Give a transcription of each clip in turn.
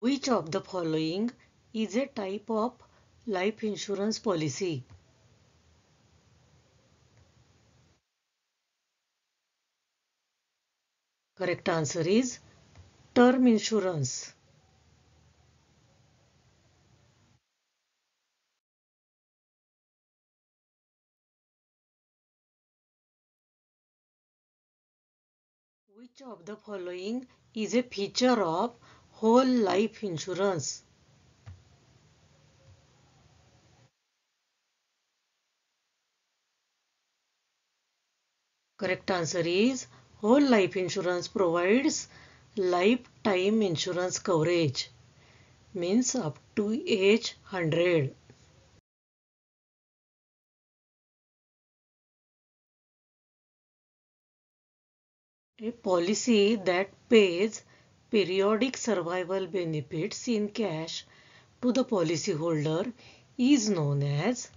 Which of the following is a type of life insurance policy? Correct answer is term insurance. Which of the following is a feature of whole life insurance? Correct answer is whole life insurance provides lifetime insurance coverage, means up to age 100. A policy that pays periodic survival benefits in cash to the policyholder is known as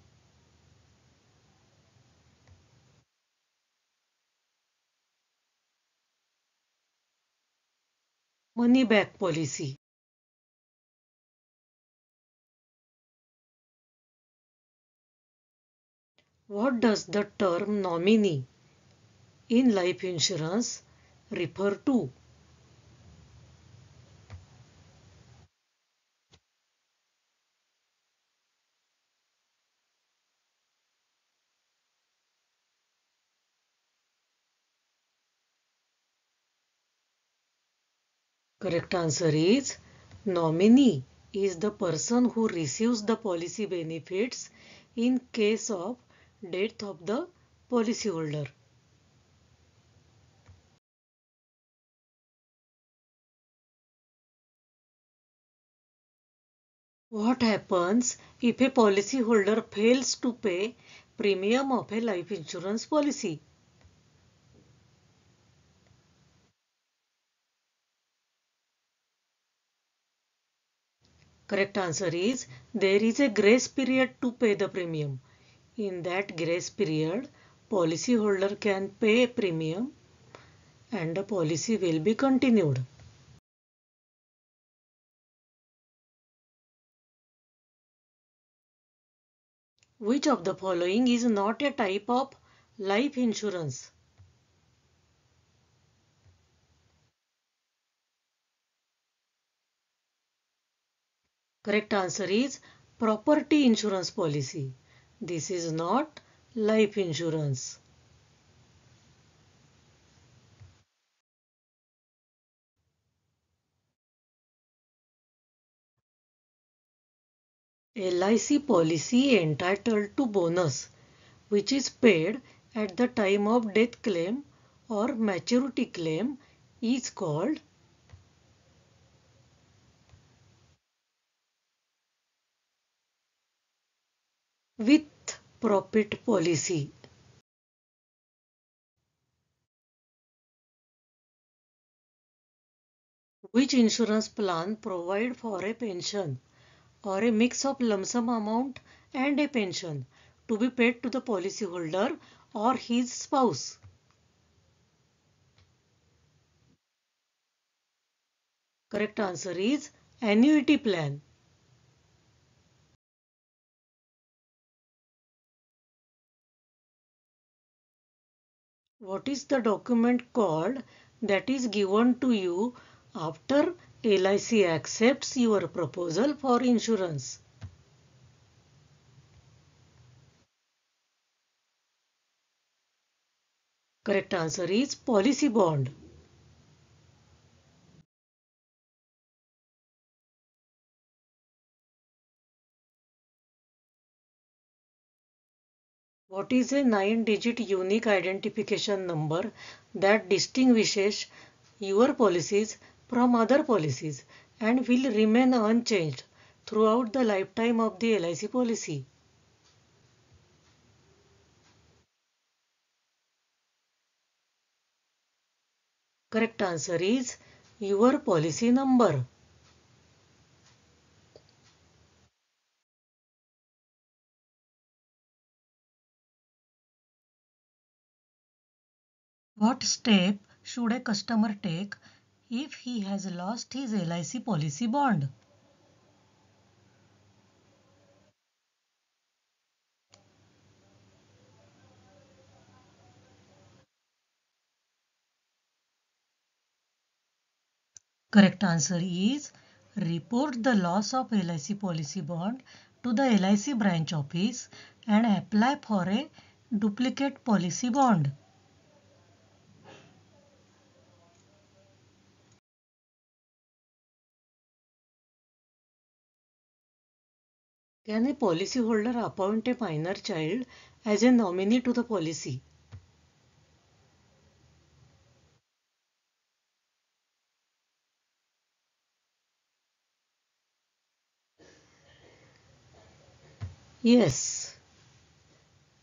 money back policy. What does the term nominee in life insurance refer to? Correct answer is nominee is the person who receives the policy benefits in case of death of the policyholder. What happens if a policyholder fails to pay premium of a life insurance policy? Correct answer is there is a grace period to pay the premium. In that grace period, policyholder can pay a premium and the policy will be continued. Which of the following is not a type of life insurance? Correct answer is property insurance policy. This is not life insurance. LIC policy entitled to bonus, which is paid at the time of death claim or maturity claim, is called with profit policy. Which insurance plan provide for a pension or a mix of lump sum amount and a pension to be paid to the policyholder or his spouse? Correct answer is annuity plan. What is the document called that is given to you after LIC accepts your proposal for insurance? Correct answer is policy bond. What is a 9-digit unique identification number that distinguishes your policies from other policies and will remain unchanged throughout the lifetime of the LIC policy? Correct answer is your policy number. What step should a customer take if he has lost his LIC policy bond? Correct answer is report the loss of LIC policy bond to the LIC branch office and apply for a duplicate policy bond. Can a policyholder appoint a minor child as a nominee to the policy? Yes,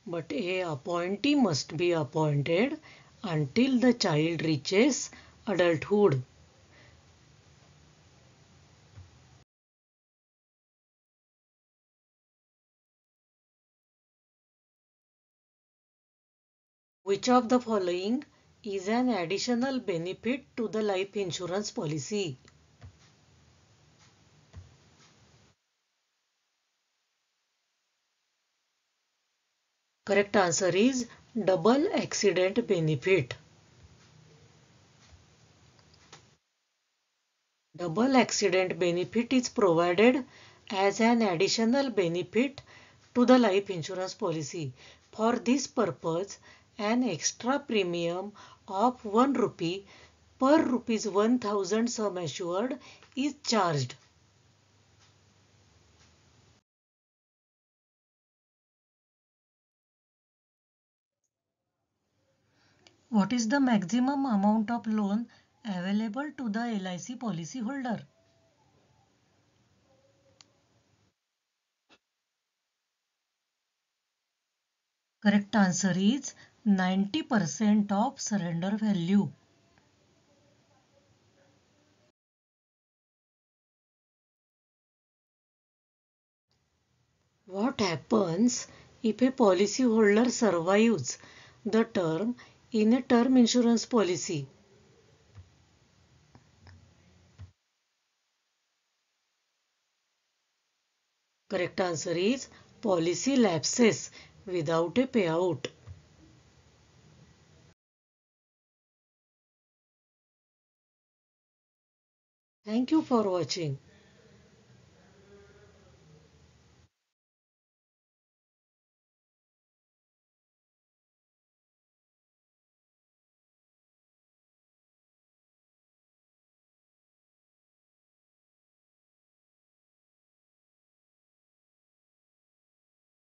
but a appointee must be appointed until the child reaches adulthood. Which of the following is an additional benefit to the life insurance policy? Correct answer is double accident benefit. Double accident benefit is provided as an additional benefit to the life insurance policy. For this purpose, an extra premium of 1 rupee per rupees 1000 sum assured is charged. What is the maximum amount of loan available to the LIC policyholder? Correct answer is 90% of surrender value. What happens if a policyholder survives the term in a term insurance policy? Correct answer is policy lapses without a payout. Thank you for watching.